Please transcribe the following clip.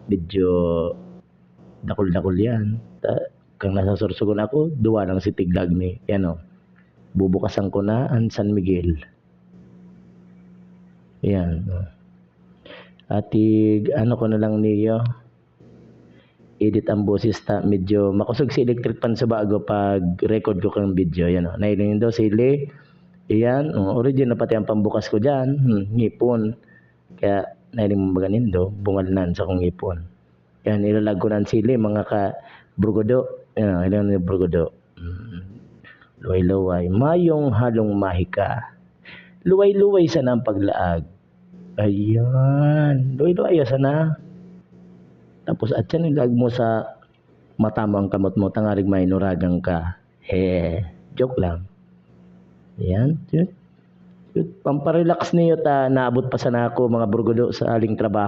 medyo dakol-dakol yan. Kang nasa Sorsogon ako, duwa lang si Tiglag ni, yan o. Bubukasan ko na ang San Miguel. Yan. Atig, ano ko na lang niyo, edit ang boses ta, medyo makusog si electric pan sa bago pag record ko kang video. Yan o. Nailin daw sili. Yan. Original pati ang pambukas ko dyan. Ngipon. Kaya nailin mo ba ganin do, bungalnan sa kong ngipon. Yan, ilalag ko ng sili, mga ka-brugodo. Yan, ilan na brugodo. Luway-luway. Mayong halong mahika. Luway-luway sana ang paglaag. Ayan. Luway-luway sana. Tapos at yan, ilag mo sa mata mo ang kamot mo, tangarig may nuragang ka. Joke lang. Ayan. Pamparelax niyo ta, naabot pa sana ako mga brugodo sa aling trabaho.